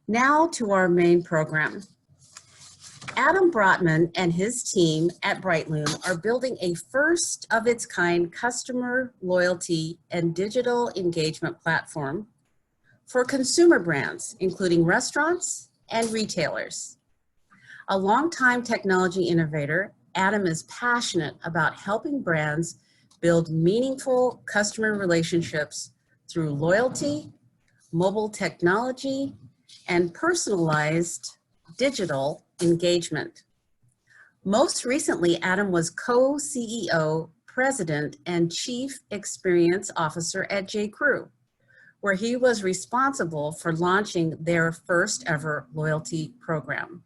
Now to our main program. Adam Brotman and his team at Brightloom are building a first-of-its-kind customer loyalty and digital engagement platform for consumer brands, including restaurants and retailers. A longtime technology innovator, Adam is passionate about helping brands build meaningful customer relationships through loyalty, mobile technology, and personalized digital engagement. Most recently, Adam was co-CEO, president, and chief experience officer at J.Crew, where he was responsible for launching their first ever loyalty program.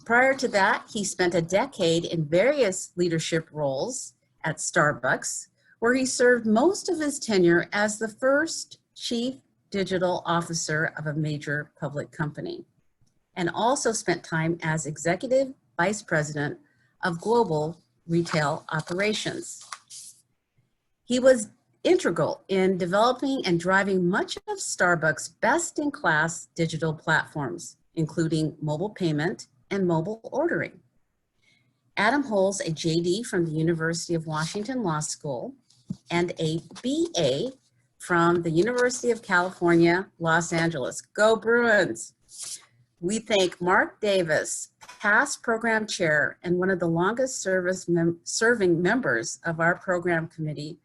Prior to that, he spent a decade in various leadership roles at Starbucks, where he served most of his tenure as the first chief digital officer of a major public company, and also spent time as executive vice president of global retail operations. He was integral in developing and driving much of Starbucks' best-in-class digital platforms, including mobile payment and mobile ordering. Adam holds a JD from the University of Washington Law School and a BA from the University of California, Los Angeles. Go Bruins! We thank Mark Davis, past program chair and one of the longest serving members of our program committee,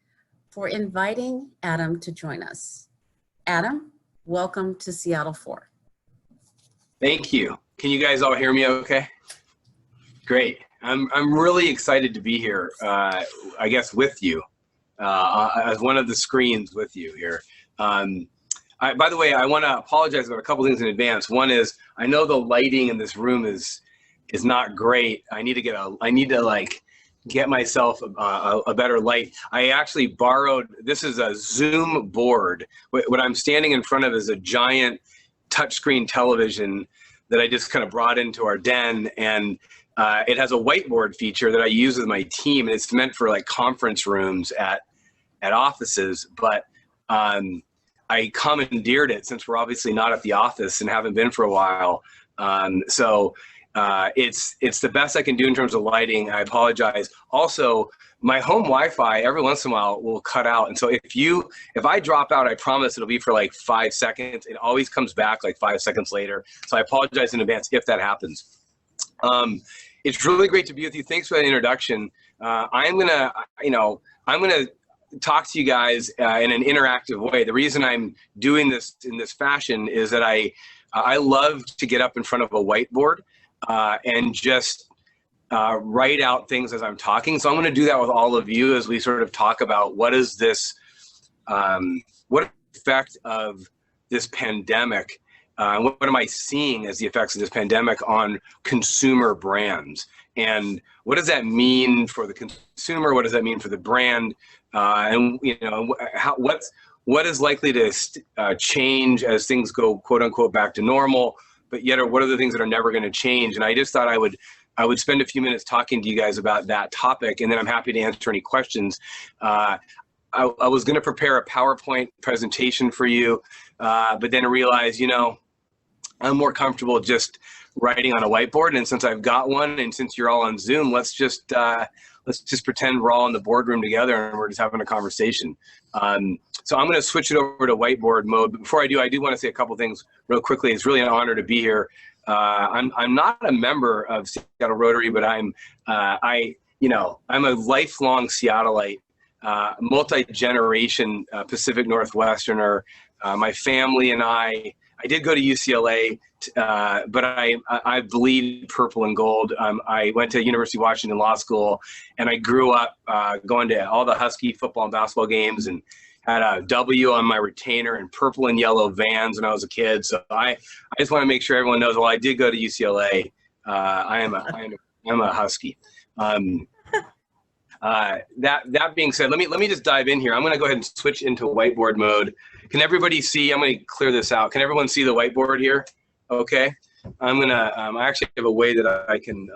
for inviting Adam to join us. Adam, welcome to Seattle 4. Thank you. Can you guys all hear me okay? Great. I'm really excited to be here, I guess with you, as one of the screens with you here. By the way, I want to apologize about a couple things in advance. One is, I know the lighting in this room is not great. I need to like get myself a better light. I actually borrowed, this is a Zoom board. What I'm standing in front of is a giant touchscreen television that I just kind of brought into our den, and it has a whiteboard feature that I use with my team, and it's meant for like conference rooms at offices, but I commandeered it since we're obviously not at the office and haven't been for a while. So it's the best I can do in terms of lighting. I apologize. Also, my home Wi-Fi every once in a while will cut out. And so if I drop out, I promise it'll be for like 5 seconds. It always comes back like 5 seconds later. So I apologize in advance if that happens. It's really great to be with you. Thanks for that introduction. I'm gonna talk to you guys in an interactive way. The reason I'm doing this in this fashion is that I love to get up in front of a whiteboard and just write out things as I'm talking. So I'm going to do that with all of you as we sort of talk about what is this, what effect of this pandemic, what am I seeing as the effects of this pandemic on consumer brands? And what does that mean for the consumer? What does that mean for the brand? And you know, what is likely to change as things go quote unquote back to normal? But yet, what are the things that are never going to change? And I just thought I would spend a few minutes talking to you guys about that topic, and then I'm happy to answer any questions. I was going to prepare a PowerPoint presentation for you, but then I realized, you know, I'm more comfortable just writing on a whiteboard. And since I've got one, and since you're all on Zoom, let's just pretend we're all in the boardroom together and we're just having a conversation. So I'm going to switch it over to whiteboard mode. But before I do want to say a couple things real quickly. It's really an honor to be here. I'm not a member of Seattle Rotary, but I'm a lifelong Seattleite, multi-generation Pacific Northwesterner. My family and I did go to UCLA, but I bleed purple and gold. I went to University of Washington Law School, and I grew up going to all the Husky football and basketball games, and had a W on my retainer and purple and yellow Vans when I was a kid. So I just want to make sure everyone knows, well, I did go to UCLA. I am a Husky. That being said, let me just dive in here. I'm going to go ahead and switch into whiteboard mode. Can everybody see? I'm going to clear this out. Can everyone see the whiteboard here? Okay. I'm going to, I actually have a way that I can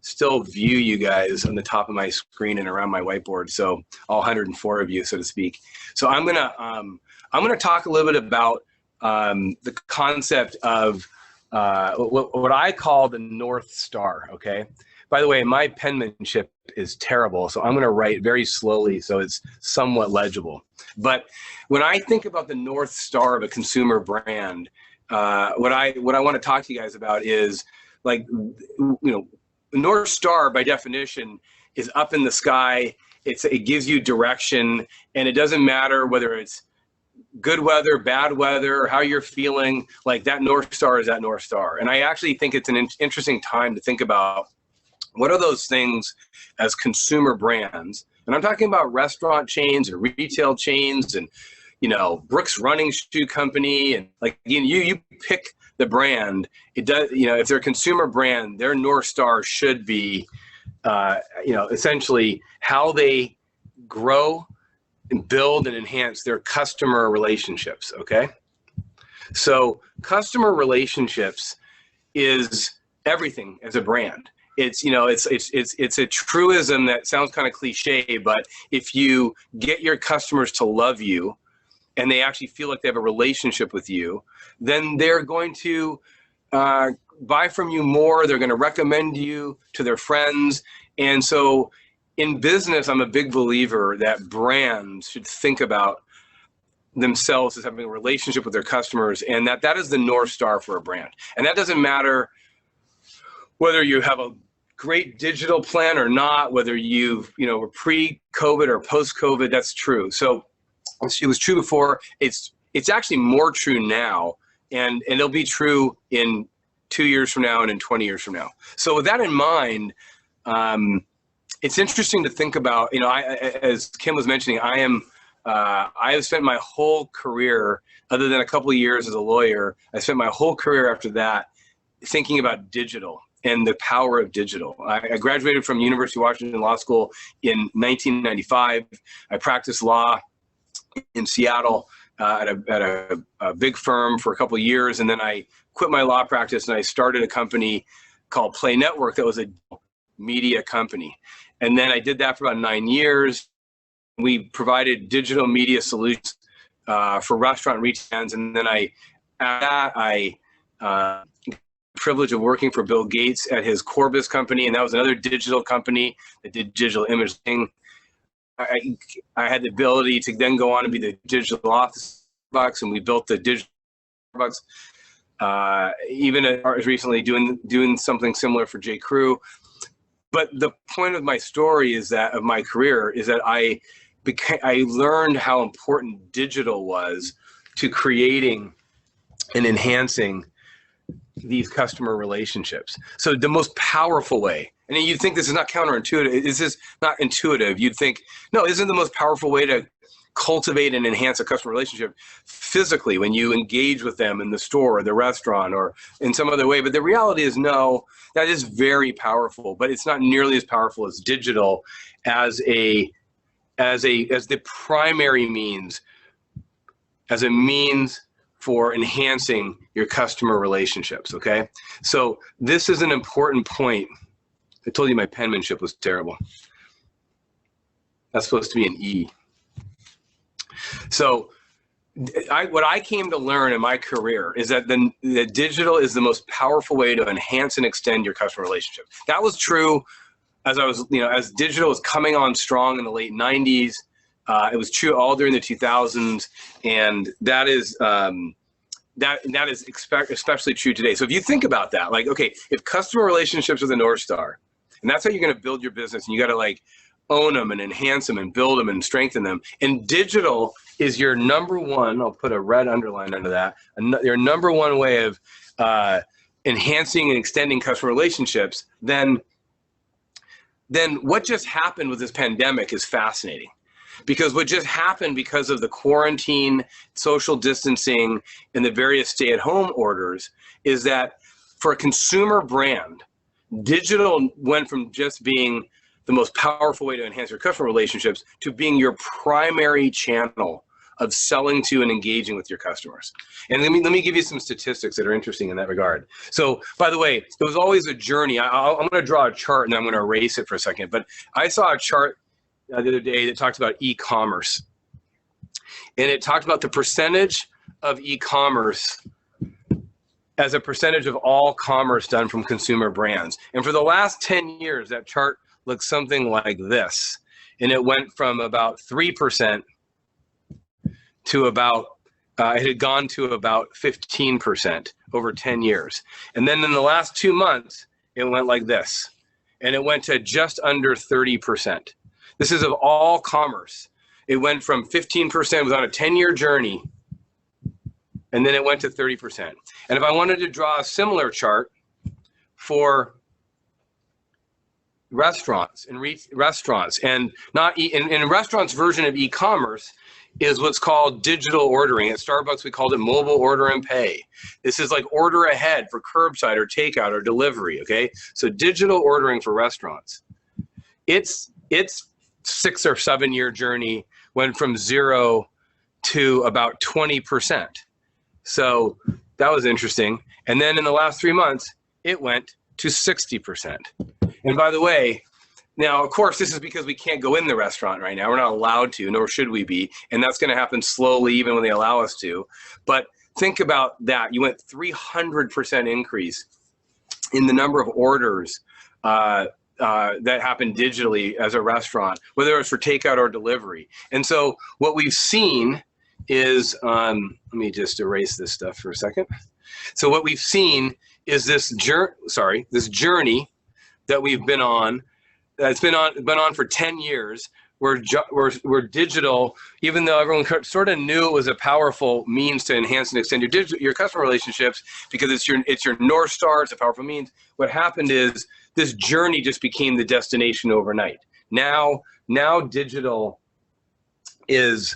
still view you guys on the top of my screen and around my whiteboard. So all 104 of you, so to speak. So I'm going to talk a little bit about the concept of what I call the North Star, okay? By the way, my penmanship is terrible, so I'm going to write very slowly so it's somewhat legible. But when I think about the North Star of a consumer brand, what I want to talk to you guys about is, like, you know, the North Star by definition is up in the sky. It gives you direction, and it doesn't matter whether it's good weather, bad weather, how you're feeling. Like, that North Star is that North Star. And I actually think it's an interesting time to think about what are those things as consumer brands. And I'm talking about restaurant chains and retail chains and, you know, Brooks Running Shoe Company. And, like, you pick the brand. It does, you know, if they're a consumer brand, their North Star should be, you know, essentially how they grow and build and enhance their customer relationships, okay? So customer relationships is everything as a brand. It's, you know, it's a truism that sounds kind of cliche, but if you get your customers to love you and they actually feel like they have a relationship with you, then they're going to buy from you more. They're going to recommend you to their friends. And so in business, I'm a big believer that brands should think about themselves as having a relationship with their customers, and that is the North Star for a brand. And that doesn't matter whether you have a great digital plan or not, whether you've, you know, were pre-COVID or post-COVID, that's true. So it was true before. It's actually more true now, and it'll be true in 2 years from now and in 20 years from now. So with that in mind, it's interesting to think about, you know, as Kim was mentioning, I have spent my whole career, other than a couple of years as a lawyer, I spent my whole career after that thinking about digital and the power of digital. I graduated from University of Washington Law School in 1995. I practiced law in Seattle at a big firm for a couple of years, and then I quit my law practice and I started a company called Play Network that was a media company. And then I did that for about 9 years. We provided digital media solutions for restaurant retailers, and then I privilege of working for Bill Gates at his Corbis company, and that was another digital company that did digital imaging. I had the ability to then go on and be the digital office box, and we built the digital box. Even as recently doing something similar for J. Crew. But the point of my story is that of my career is that I learned how important digital was to creating and enhancing these customer relationships. So the most powerful way, and you'd think this is not counterintuitive, this is not intuitive. You'd think, no, isn't the most powerful way to cultivate and enhance a customer relationship physically when you engage with them in the store or the restaurant or in some other way? But the reality is, no, that is very powerful, but it's not nearly as powerful as digital as the primary means, as a means for enhancing your customer relationships, okay? So this is an important point. I told you my penmanship was terrible. That's supposed to be an E. So what I came to learn in my career is that the digital is the most powerful way to enhance and extend your customer relationship. That was true as I was, you know, as digital was coming on strong in the late 90s. It was true all during the 2000s, and that is especially true today. So if you think about that, like, okay, if customer relationships are the North Star, and that's how you're going to build your business, and you got to, like, own them and enhance them and build them and strengthen them. And digital is your number one, I'll put a red underline under that, your number one way of enhancing and extending customer relationships, then what just happened with this pandemic is fascinating. Because what just happened because of the quarantine, social distancing, and the various stay-at-home orders is that for a consumer brand, digital went from just being the most powerful way to enhance your customer relationships to being your primary channel of selling to and engaging with your customers. And let me give you some statistics that are interesting in that regard. So, by the way, it was always a journey. I'm going to draw a chart and then I'm going to erase it for a second. But I saw a chart the other day that talked about e-commerce. And it talked about the percentage of e-commerce as a percentage of all commerce done from consumer brands. And for the last 10 years, that chart looks something like this. And it went from about 3% to about, it had gone to about 15% over 10 years. And then in the last 2 months, it went like this. And it went to just under 30%. This is of all commerce. It went from 15%, it was on a 10-year journey, and then it went to 30%. And if I wanted to draw a similar chart for restaurants and restaurants, and not in restaurants' version of e-commerce is what's called digital ordering. At Starbucks, we called it mobile order and pay. This is like order ahead for curbside or takeout or delivery. Okay, so digital ordering for restaurants. It's 6 or 7 year journey went from 0 to about 20%. So that was interesting. And then in the last 3 months, it went to 60%. And by the way, now, of course, this is because we can't go in the restaurant right now. We're not allowed to, nor should we be. And that's going to happen slowly, even when they allow us to. But think about that. You went 300% increase in the number of orders that happened digitally as a restaurant, whether it's for takeout or delivery. And so what we've seen is, let me just erase this stuff for a second. So what we've seen is this journey that we've been on, that's been on for 10 years, where digital, even though everyone sort of knew it was a powerful means to enhance and extend your customer relationships, because it's your North Star, it's a powerful means. What happened is this journey just became the destination overnight. Now digital is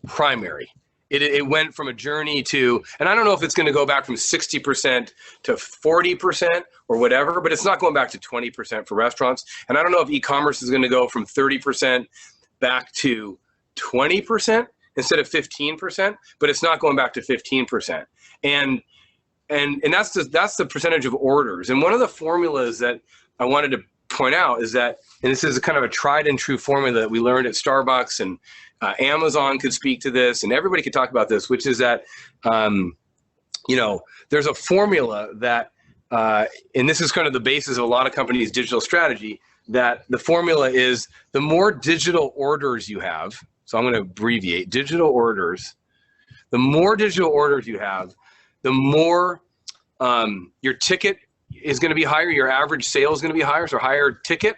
primary. It went from a journey to, and I don't know if it's going to go back from 60% to 40% or whatever, but it's not going back to 20% for restaurants. And I don't know if e-commerce is going to go from 30% back to 20% instead of 15%, but it's not going back to 15%. And that's the percentage of orders. And one of the formulas that I wanted to point out is that, and this is a kind of a tried and true formula that we learned at Starbucks, and Amazon could speak to this, and everybody could talk about this, which is that, there's a formula that, and this is kind of the basis of a lot of companies' digital strategy, that the formula is the more digital orders you have, so I'm going to abbreviate digital orders, the more digital orders you have, the more your ticket is going to be higher, your average sale is going to be higher, so higher ticket.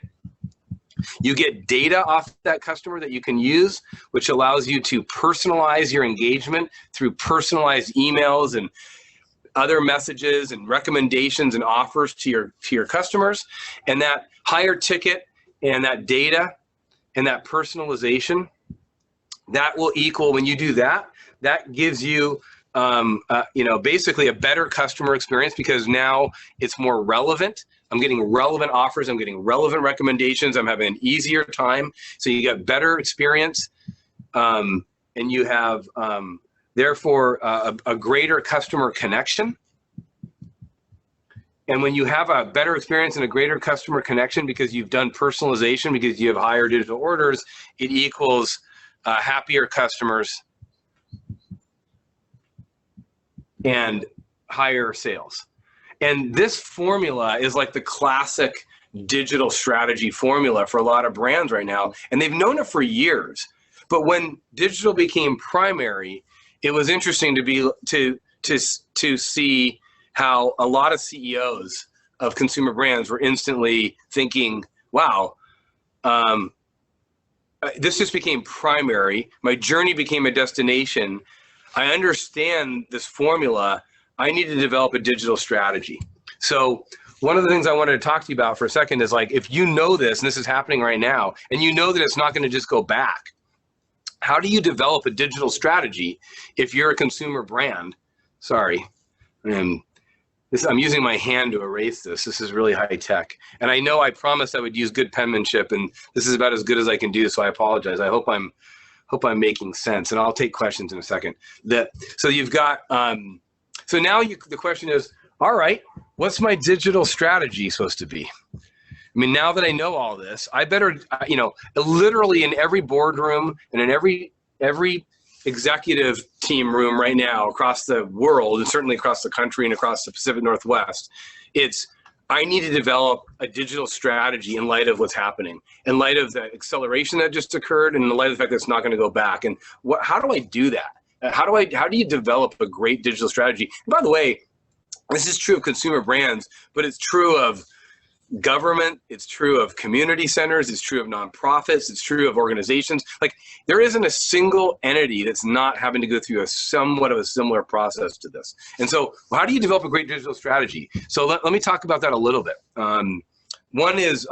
You get data off that customer that you can use, which allows you to personalize your engagement through personalized emails and other messages and recommendations and offers to your customers. And that higher ticket and that data and that personalization, that will equal, when you do that, that gives you basically a better customer experience, because now it's more relevant. I'm getting relevant offers. I'm getting relevant recommendations. I'm having an easier time. So you get better experience, and you have, therefore, a greater customer connection. And when you have a better experience and a greater customer connection because you've done personalization, because you have higher digital orders, it equals happier customers and higher sales. And this formula is like the classic digital strategy formula for a lot of brands right now. And they've known it for years. But when digital became primary, it was interesting to see how a lot of CEOs of consumer brands were instantly thinking, wow, this just became primary. My journey became a destination. I understand this formula. I need to develop a digital strategy. So one of the things I wanted to talk to you about for a second is, like, if you know this, and this is happening right now, and you know that it's not going to just go back, how do you develop a digital strategy if you're a consumer brand? Sorry. I'm using my hand to erase this. This is really high tech. And I know I promised I would use good penmanship, and this is about as good as I can do, so I apologize. I hope I'm making sense, and I'll take questions in a second. So you've got, so now the question is, all right, what's my digital strategy supposed to be? I mean, now that I know all this, I better, you know, literally in every boardroom and in every executive team room right now across the world, and certainly across the country and across the Pacific Northwest, I need to develop a digital strategy in light of what's happening, in light of the acceleration that just occurred, and in light of the fact that it's not going to go back. And how do I do that? How do you develop a great digital strategy? And by the way, this is true of consumer brands, but it's true of government, it's true of community centers, it's true of nonprofits, it's true of organizations. Like, there isn't a single entity that's not having to go through a somewhat of a similar process to this. And so how do you develop a great digital strategy? So let me talk about that a little bit. One is,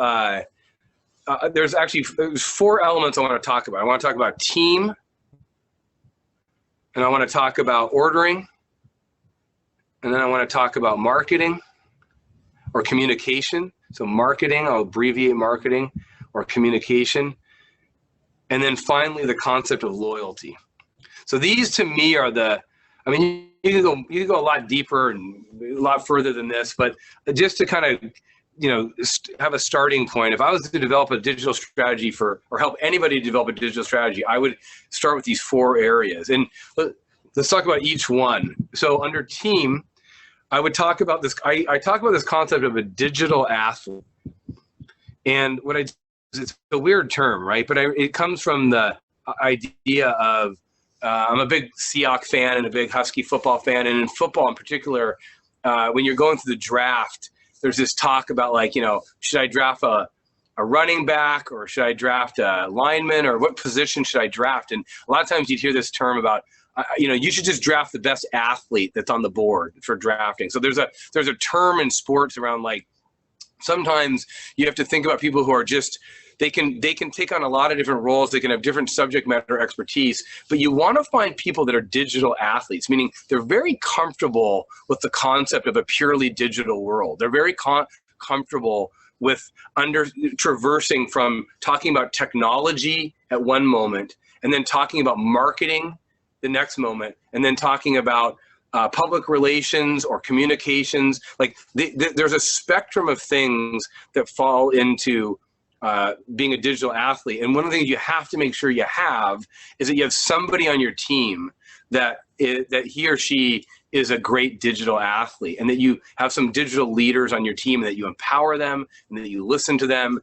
there's four elements I want to talk about. I want to talk about team, and I want to talk about ordering, and then I want to talk about marketing or communication. So marketing, I'll abbreviate marketing, or communication. And then finally, the concept of loyalty. So these to me are I mean, you can go a lot deeper and a lot further than this, but just to kind of, you know, have a starting point, if I was to develop a digital strategy or help anybody develop a digital strategy, I would start with these four areas. And let's talk about each one. So under team, I would talk about this. I talk about this concept of a digital athlete, and it's a weird term, right? But it comes from the idea of I'm a big Seahawks fan and a big Husky football fan, and in football in particular, when you're going through the draft, there's this talk about, like, you know, should I draft a running back, or should I draft a lineman, or what position should I draft? And a lot of times you'd hear this term about, you know, you should just draft the best athlete that's on the board for drafting. So there's a term in sports around, like, sometimes you have to think about people who are just, they can take on a lot of different roles. They can have different subject matter expertise, but you want to find people that are digital athletes, meaning they're very comfortable with the concept of a purely digital world. They're very comfortable with traversing from talking about technology at one moment, and then talking about marketing the next moment, and then talking about public relations or communications. Like, there's a spectrum of things that fall into being a digital athlete. And one of the things you have to make sure you have is that you have somebody on your team that he or she is a great digital athlete, and that you have some digital leaders on your team, and that you empower them, and that you listen to them,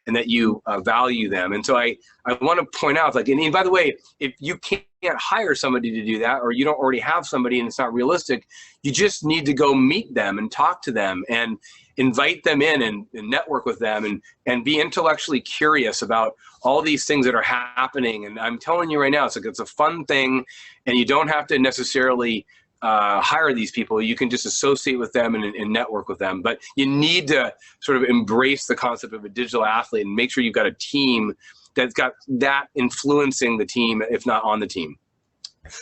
and that you value them. And so I want to point out, like, and by the way, if you can't hire somebody to do that, or you don't already have somebody and it's not realistic, you just need to go meet them and talk to them and invite them in and network with them, and be intellectually curious about all these things that are happening. And I'm telling you right now, it's a fun thing, and you don't have to necessarily hire these people. You can just associate with them and network with them. But you need to sort of embrace the concept of a digital athlete and make sure you've got a team that's got that influencing the team, if not on the team.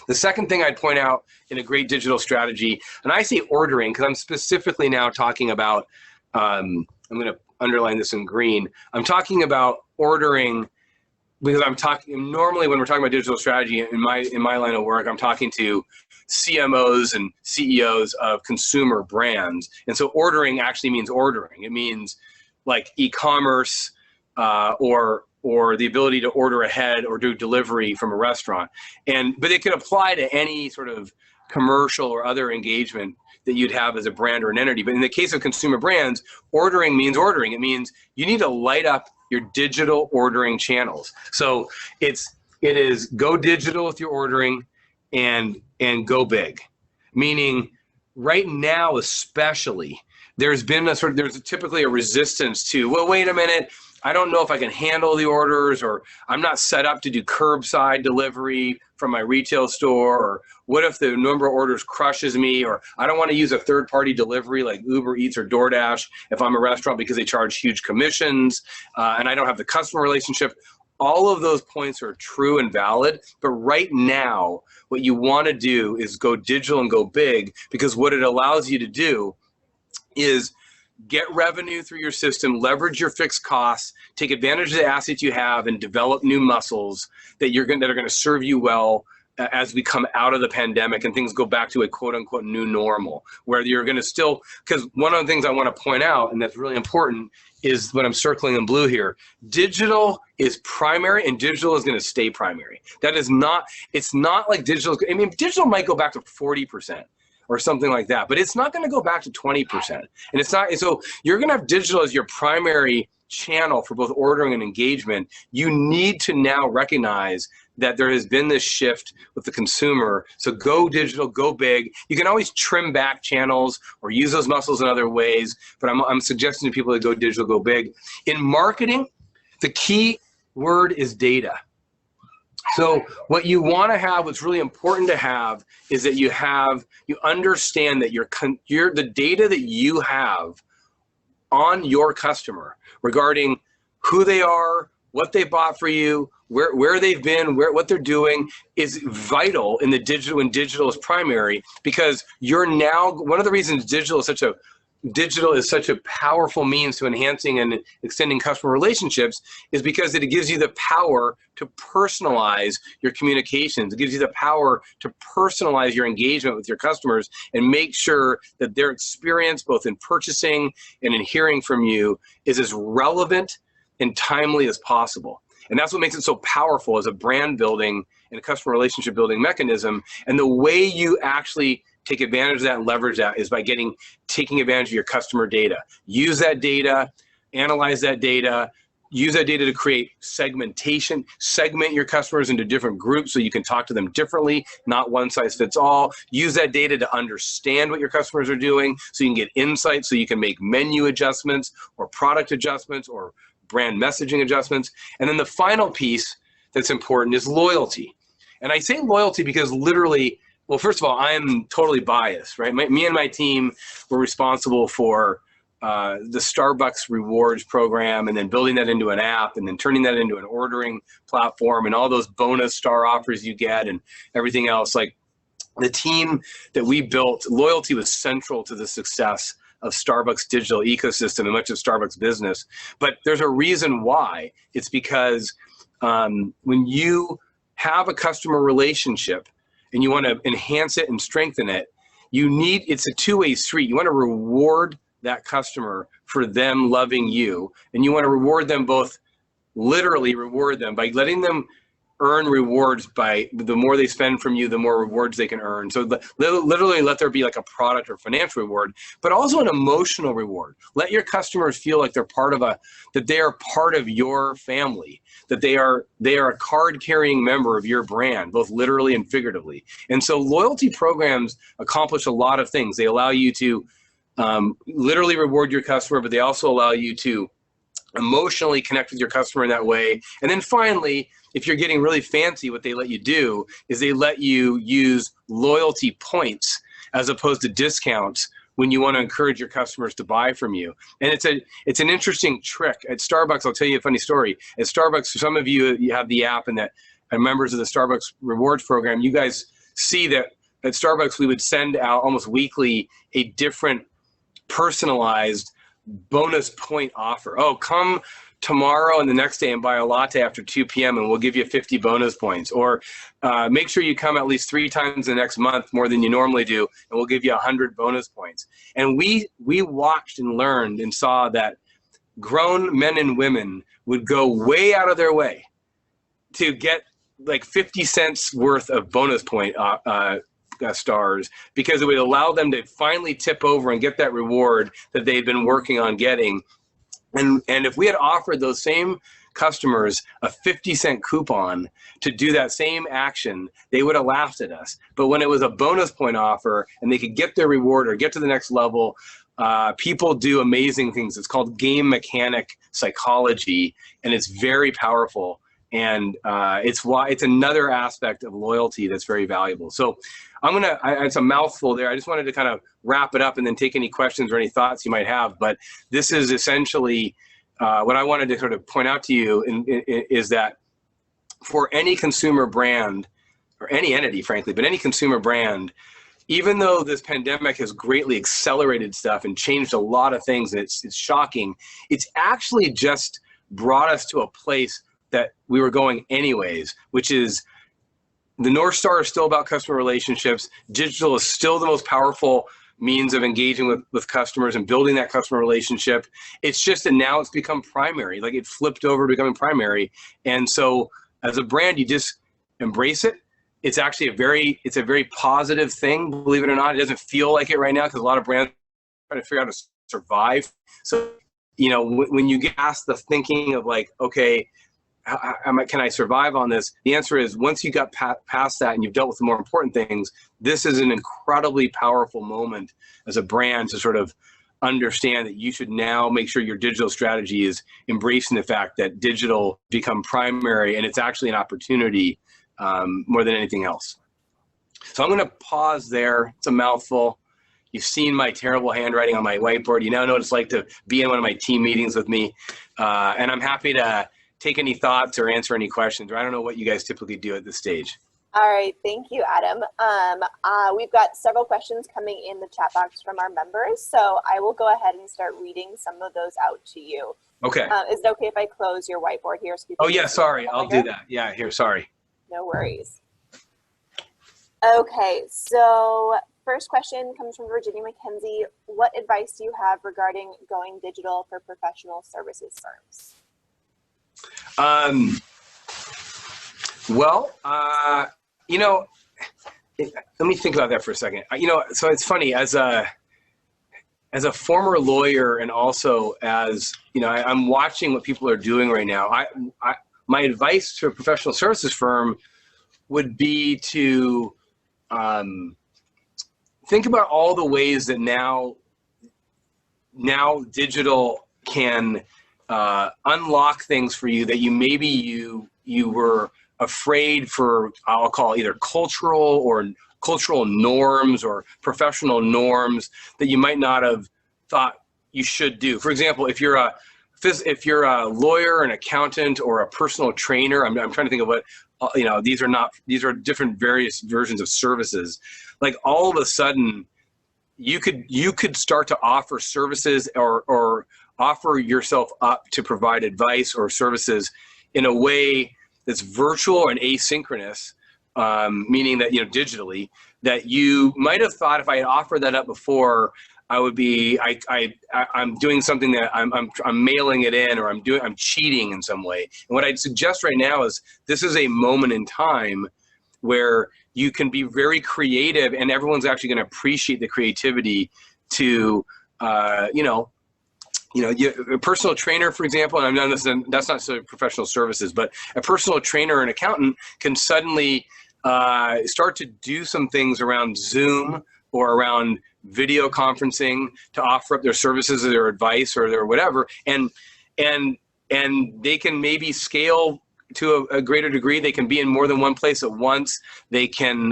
The second thing I'd point out in a great digital strategy, and I say ordering because I'm specifically now talking about, I'm going to underline this in green. I'm talking about ordering because normally when we're talking about digital strategy in my line of work, I'm talking to CMOs and CEOs of consumer brands. And so ordering actually means ordering. It means like e-commerce, or the ability to order ahead or do delivery from a restaurant. But it can apply to any sort of commercial or other engagement that you'd have as a brand or an entity. But in the case of consumer brands, ordering means ordering. It means you need to light up your digital ordering channels. So it is go digital with your ordering and go big. Meaning right now, especially, there's typically a resistance to, well, wait a minute, I don't know if I can handle the orders, or I'm not set up to do curbside delivery from my retail store, or what if the number of orders crushes me, or I don't want to use a third-party delivery like Uber Eats or DoorDash if I'm a restaurant because they charge huge commissions, and I don't have the customer relationship. All of those points are true and valid, but right now, what you want to do is go digital and go big, because what it allows you to do is get revenue through your system, leverage your fixed costs, take advantage of the assets you have, and develop new muscles that are going to serve you well as we come out of the pandemic and things go back to a quote unquote new normal, where you're going to still, because one of the things I want to point out, and that's really important, is what I'm circling in blue here. Digital is primary, and digital is going to stay primary. That is not, it's not like digital, I mean, digital might go back to 40% or something like that, but it's not going to go back to 20%. And it's not, so you're going to have digital as your primary channel for both ordering and engagement. You need to now recognize that there has been this shift with the consumer. So go digital, go big. You can always trim back channels or use those muscles in other ways, but I'm suggesting to people to go digital, go big. In marketing, the key word is data. So what you want to have, what's really important to have, is that you understand that the data that you have on your customer regarding who they are, what they bought for you, where they've been, what they're doing is vital in the digital, when digital is primary, because you're now, one of the reasons digital is such a powerful means to enhancing and extending customer relationships is because it gives you the power to personalize your communications. It gives you the power to personalize your engagement with your customers and make sure that their experience, both in purchasing and in hearing from you, is as relevant and timely as possible. And that's what makes it so powerful as a brand building and a customer relationship building mechanism. And the way you actually take advantage of that and leverage that is by taking advantage of your customer data. Use that data, analyze that data, use that data to create segmentation, segment your customers into different groups so you can talk to them differently, not one size fits all. Use that data to understand what your customers are doing so you can get insights, so you can make menu adjustments or product adjustments or brand messaging adjustments. And then the final piece that's important is loyalty. And I say loyalty because literally, well, first of all, I am totally biased, right? Me and my team were responsible for the Starbucks rewards program, and then building that into an app, and then turning that into an ordering platform, and all those bonus star offers you get and everything else. Like, the team that we built, loyalty was central to the success of Starbucks digital ecosystem and much of Starbucks business. But there's a reason why. It's because when you have a customer relationship and you want to enhance it and strengthen it, it's a two-way street. You want to reward that customer for them loving you, and you want to reward them, both literally reward them by letting them earn rewards. By the more they spend from you, the more rewards they can earn. So literally let there be like a product or financial reward, but also an emotional reward. Let your customers feel like that they are part of your family, that they are a card carrying member of your brand, both literally and figuratively. And so loyalty programs accomplish a lot of things. They allow you to literally reward your customer, but they also allow you to emotionally connect with your customer in that way. And then finally, if you're getting really fancy, what they let you do is they let you use loyalty points as opposed to discounts when you want to encourage your customers to buy from you. And it's an interesting trick. At Starbucks, I'll tell you a funny story. At Starbucks, some of you have the app, and that are members of the Starbucks rewards program, you guys see that at Starbucks we would send out almost weekly a different personalized bonus point offer. Oh, come tomorrow and the next day and buy a latte after 2 p.m. and we'll give you 50 bonus points. Or make sure you come at least 3 times the next month, more than you normally do, and we'll give you 100 bonus points. And we watched and learned and saw that grown men and women would go way out of their way to get like 50 cents worth of bonus point stars, because it would allow them to finally tip over and get that reward that they'd been working on getting. And if we had offered those same customers a 50-cent coupon to do that same action, they would have laughed at us. But when it was a bonus point offer and they could get their reward or get to the next level, people do amazing things. It's called game mechanic psychology, and it's very powerful. And it's another aspect of loyalty that's very valuable. So it's a mouthful there. I just wanted to kind of wrap it up and then take any questions or any thoughts you might have. But this is essentially what I wanted to sort of point out to you is that for any consumer brand, or any entity, frankly, but any consumer brand, even though this pandemic has greatly accelerated stuff and changed a lot of things, and it's shocking, it's actually just brought us to a place that we were going anyways, which is the North Star is still about customer relationships. Digital is still the most powerful means of engaging with customers and building that customer relationship. It's just that now it's become primary, like it flipped over to becoming primary. And so as a brand, you just embrace it. It's actually it's a very positive thing, believe it or not. It doesn't feel like it right now because a lot of brands are trying to figure out how to survive. So, you know, when you get asked the thinking of like, okay, can I survive on this? The answer is once you got past that and you've dealt with the more important things, this is an incredibly powerful moment as a brand to sort of understand that you should now make sure your digital strategy is embracing the fact that digital become primary and it's actually an opportunity more than anything else. So I'm going to pause there. It's a mouthful. You've seen my terrible handwriting on my whiteboard. You now know what it's like to be in one of my team meetings with me. And I'm happy to take any thoughts or answer any questions, or I don't know what you guys typically do at this stage. All right, thank you, Adam. We've got several questions coming in the chat box from our members, so I will go ahead and start reading some of those out to you. Okay. Is it okay if I close your whiteboard here? So oh yeah, sorry, I'll do that. Yeah, here, sorry. No worries. Okay, so first question comes from Virginia McKenzie. What advice do you have regarding going digital for professional services firms? You know, let me think about that for a second. You know, so it's funny, as a former lawyer and also as, you know, I'm watching what people are doing right now. My advice to a professional services firm would be to think about all the ways that now digital can unlock things for you that maybe you were afraid for, I'll call either cultural norms or professional norms that you might not have thought you should do. For example, if you're a lawyer, an accountant, or a personal trainer, I'm trying to think of what, you know, these are different various versions of services. Like all of a sudden you could start to offer services or offer yourself up to provide advice or services in a way that's virtual and asynchronous, meaning that, you know, digitally, that you might have thought if I had offered that up before, I would be, I'm doing something that I'm mailing it in, or I'm cheating in some way. And what I'd suggest right now is this is a moment in time where you can be very creative, and everyone's actually going to appreciate the creativity to, a personal trainer, for example, and I'm not, that's not necessarily professional services, but a personal trainer or an accountant can suddenly start to do some things around Zoom or around video conferencing to offer up their services or their advice or their whatever, and they can maybe scale to a greater degree. They can be in more than one place at once. They can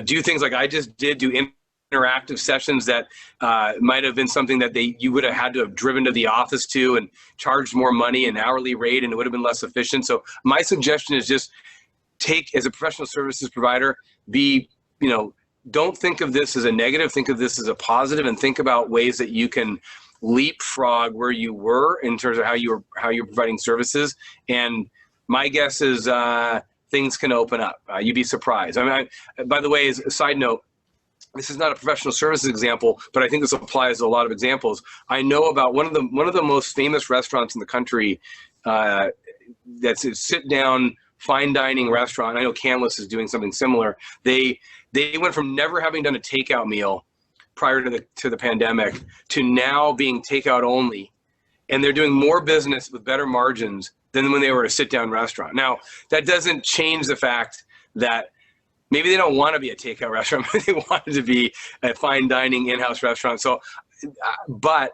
do things like I just did, do interactive sessions that might have been something that you would have had to have driven to the office to and charged more money, an hourly rate, and it would have been less efficient. So my suggestion is just take, as a professional services provider, don't think of this as a negative, think of this as a positive, and think about ways that you can leapfrog where you were in terms of how you're providing services. And my guess is things can open up. You'd be surprised. By the way, as a side note, this is not a professional services example, but I think this applies to a lot of examples. I know about one of the most famous restaurants in the country that's a sit-down fine dining restaurant. I know Canlis is doing something similar. They went from never having done a takeout meal prior to the pandemic to now being takeout only, and they're doing more business with better margins than when they were a sit-down restaurant. Now, that doesn't change the fact that maybe they don't want to be a takeout restaurant, but they want it to be a fine dining in-house restaurant. So, but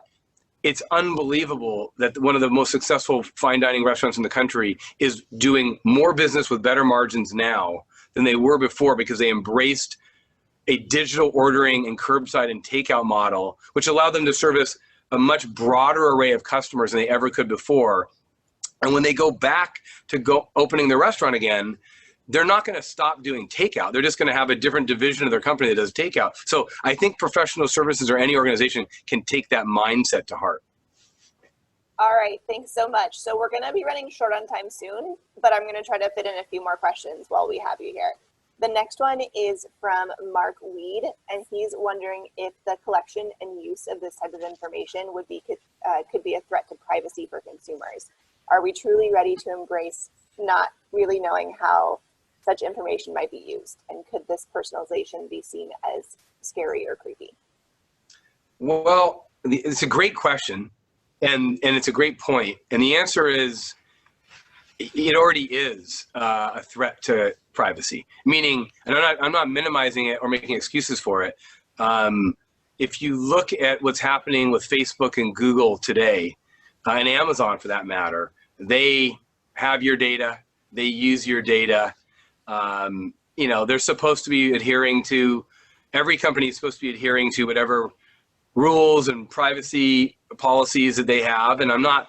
it's unbelievable that one of the most successful fine dining restaurants in the country is doing more business with better margins now than they were before, because they embraced a digital ordering and curbside and takeout model, which allowed them to service a much broader array of customers than they ever could before. And when they go back to opening their restaurant again, they're not going to stop doing takeout. They're just going to have a different division of their company that does takeout. So I think professional services or any organization can take that mindset to heart. All right, thanks so much. So we're going to be running short on time soon, but I'm going to try to fit in a few more questions while we have you here. The next one is from Mark Weed, and he's wondering if the collection and use of this type of information would be could be a threat to privacy for consumers. Are we truly ready to embrace not really knowing how such information might be used? And could this personalization be seen as scary or creepy? Well, it's a great question, and it's a great point. And the answer is, it already is a threat to privacy. Meaning, and I'm not minimizing it or making excuses for it. If you look at what's happening with Facebook and Google today, and Amazon for that matter, they have your data, they use your data. You know, they're supposed to be adhering to, every company is supposed to be adhering to whatever rules and privacy policies that they have. And I'm not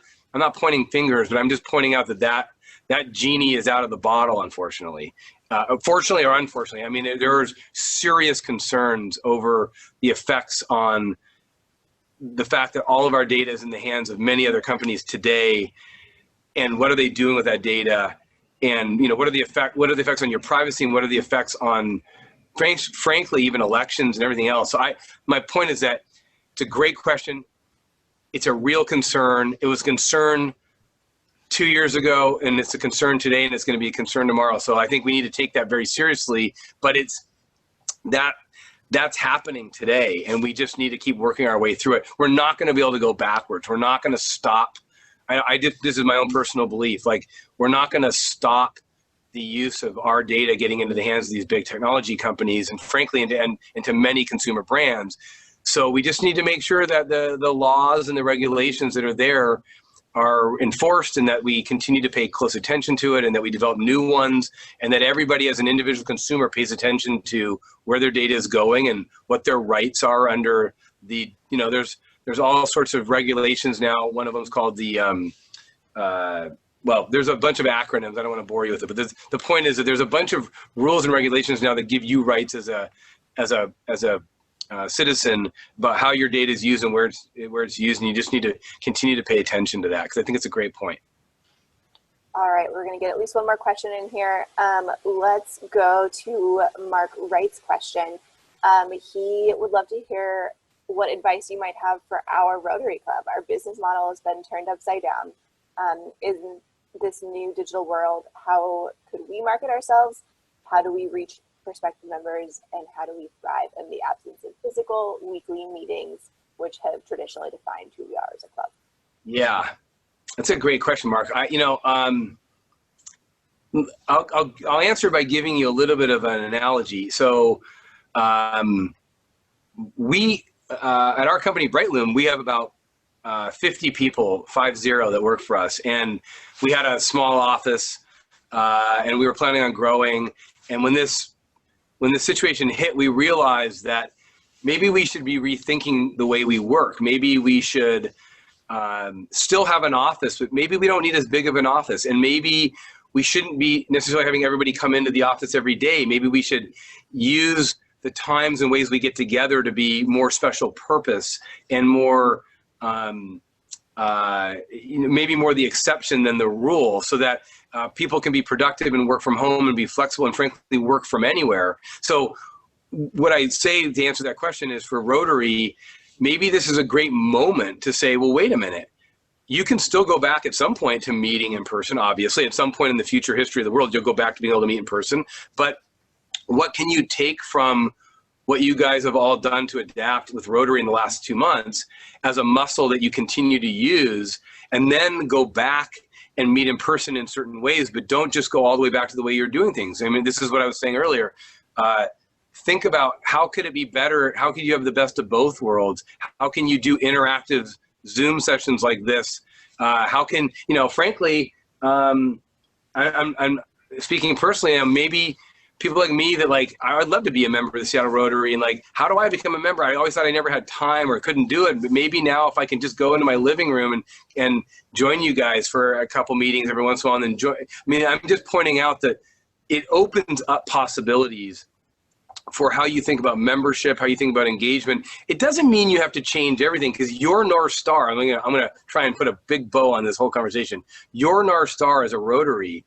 pointing fingers, but I'm just pointing out that genie is out of the bottle, unfortunately. Fortunately or unfortunately, I mean, there's serious concerns over the effects on the fact that all of our data is in the hands of many other companies today. And what are they doing with that data? And, you know, what are the effects on your privacy, and what are the effects on, frankly, even elections and everything else? So my point is that it's a great question. It's a real concern. It was a concern 2 years ago, and it's a concern today, and it's going to be a concern tomorrow. So I think we need to take that very seriously, but that's happening today, and we just need to keep working our way through it. We're not going to be able to go backwards. We're not going to stop. This is my own personal belief. Like, we're not going to stop the use of our data getting into the hands of these big technology companies, and frankly, into many consumer brands. So we just need to make sure that the laws and the regulations that are there are enforced, and that we continue to pay close attention to it, and that we develop new ones, and that everybody as an individual consumer pays attention to where their data is going and what their rights are under the, you know, there's all sorts of regulations now. One of them is called the, well, there's a bunch of acronyms. I don't want to bore you with it, but the point is that there's a bunch of rules and regulations now that give you rights as a citizen about how your data is used and where it's used, and you just need to continue to pay attention to that, because I think it's a great point. All right, we're going to get at least one more question in here. Let's go to Mark Wright's question. He would love to hear what advice you might have for our Rotary Club. Our business model has been turned upside down. In this new digital world, how could we market ourselves? How do we reach prospective members, and how do we thrive in the absence of physical weekly meetings, which have traditionally defined who we are as a club? Yeah, that's a great question, Mark. I'll answer by giving you a little bit of an analogy. So we at our company Brightloom, we have about 50 people, 50, that work for us, and we had a small office, and we were planning on growing. And when this situation hit, we realized that maybe we should be rethinking the way we work. Maybe we should still have an office, but maybe we don't need as big of an office. And maybe we shouldn't be necessarily having everybody come into the office every day. Maybe we should use the times and ways we get together to be more special purpose and more, maybe more the exception than the rule, so that people can be productive and work from home and be flexible and frankly work from anywhere. So what I'd say to answer that question is, for Rotary, maybe this is a great moment to say, well, wait a minute. You can still go back at some point to meeting in person. Obviously, at some point in the future history of the world, you'll go back to being able to meet in person. But what can you take from what you guys have all done to adapt with Rotary in the last 2 months as a muscle that you continue to use, and then go back and meet in person in certain ways, but don't just go all the way back to the way you're doing things. I mean, this is what I was saying earlier. Think about, how could it be better? How could you have the best of both worlds? How can you do interactive Zoom sessions like this? How can, frankly, I'm speaking personally, and maybe people like me that I would love to be a member of the Seattle Rotary, and how do I become a member? I always thought I never had time or couldn't do it, but maybe now if I can just go into my living room and join you guys for a couple meetings every once in a while and enjoy. I mean, I'm just pointing out that it opens up possibilities for how you think about membership, how you think about engagement. It doesn't mean you have to change everything, because your North Star, I'm gonna try and put a big bow on this whole conversation. Your North Star as a Rotary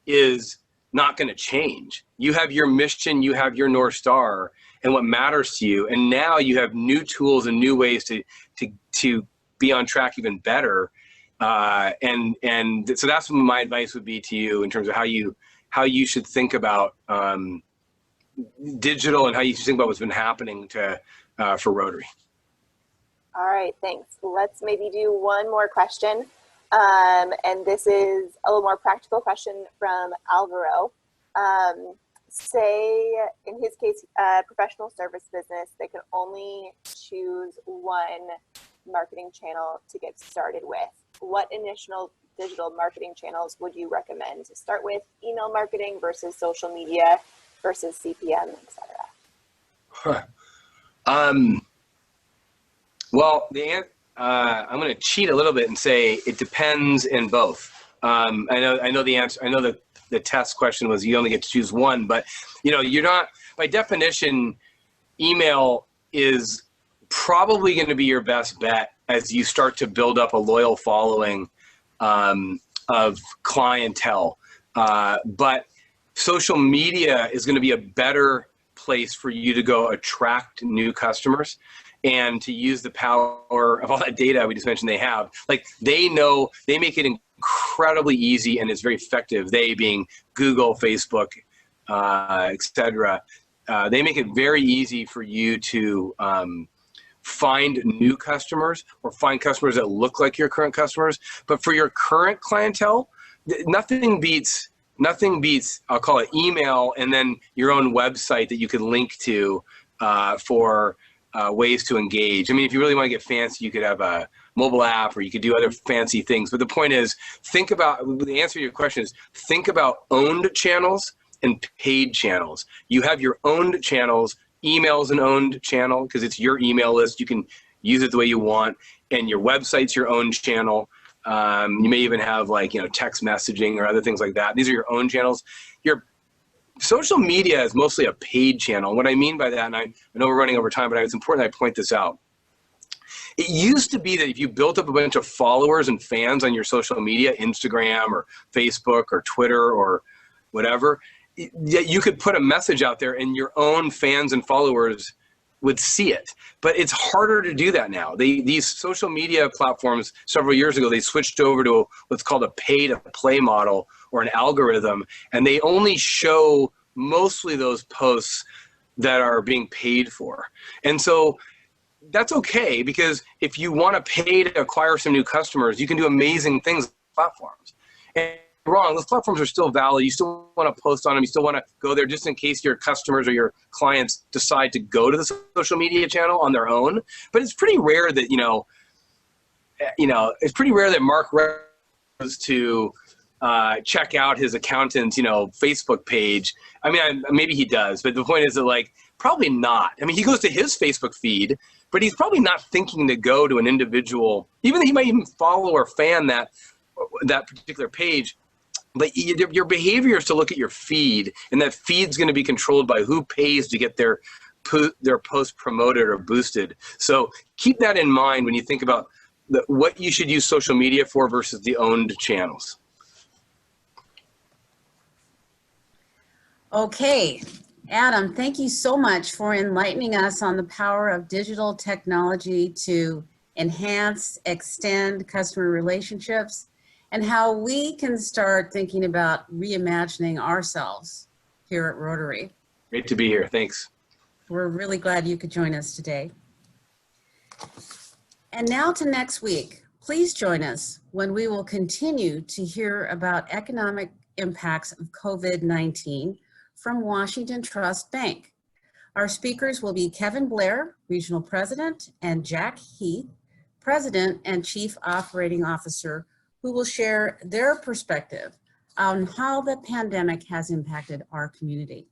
is not going to change. You have your mission, you have your North Star, and what matters to you. And now you have new tools and new ways to be on track even better. And so that's what my advice would be to you in terms of how you should think about digital, and how you should think about what's been happening for Rotary. All right, thanks. Let's maybe do one more question. And this is a little more practical question from Alvaro. Say, in his case, professional service business, they could only choose one marketing channel to get started with. What initial digital marketing channels would you recommend to start with? Email marketing versus social media versus CPM, etc. Well, I'm going to cheat a little bit and say it depends in both. I know the answer. I know the test question was you only get to choose one, but you're not, by definition, email is probably going to be your best bet as you start to build up a loyal following of clientele. But social media is going to be a better place for you to go attract new customers, and to use the power of all that data we just mentioned they have. Like, they know, they make it incredibly easy, and it's very effective. They being Google, Facebook, etc. They make it very easy for you to find new customers, or find customers that look like your current customers. But for your current clientele, nothing beats, I'll call it email, and then your own website that you could link to for ways to engage. I mean, if you really want to get fancy, you could have a mobile app, or you could do other fancy things. But the point is, the answer to your question is, think about owned channels and paid channels. You have your owned channels. Email's an owned channel because it's your email list. You can use it the way you want, and your website's your own channel. You may even have text messaging or other things like that. These are your own channels. Your social media is mostly a paid channel. What I mean by that, and I know we're running over time, but it's important that I point this out. It used to be that if you built up a bunch of followers and fans on your social media, Instagram or Facebook or Twitter or whatever, you could put a message out there and your own fans and followers would see it. But it's harder to do that now. These social media platforms, several years ago, they switched over to what's called a pay-to-play model, or an algorithm, and they only show mostly those posts that are being paid for. And so that's okay, because if you want to pay to acquire some new customers, you can do amazing things with platforms. And wrong, those platforms are still valid. You still want to post on them. You still want to go there just in case your customers or your clients decide to go to the social media channel on their own. But it's pretty rare that, it's pretty rare that Mark goes to check out his accountant's, Facebook page. I mean, maybe he does, but the point is that, probably not. I mean, he goes to his Facebook feed, but he's probably not thinking to go to an individual, even though he might even follow or fan that particular page. But your behavior is to look at your feed, and that feed's going to be controlled by who pays to get their post promoted or boosted. So keep that in mind when you think about what you should use social media for versus the owned channels. Okay, Adam, thank you so much for enlightening us on the power of digital technology to enhance, extend customer relationships, and how we can start thinking about reimagining ourselves here at Rotary. Great to be here. Thanks. We're really glad you could join us today. And now to next week. Please join us when we will continue to hear about economic impacts of COVID-19 from Washington Trust Bank. Our speakers will be Kevin Blair, Regional President, and Jack Heath, President and Chief Operating Officer, who will share their perspective on how the pandemic has impacted our community.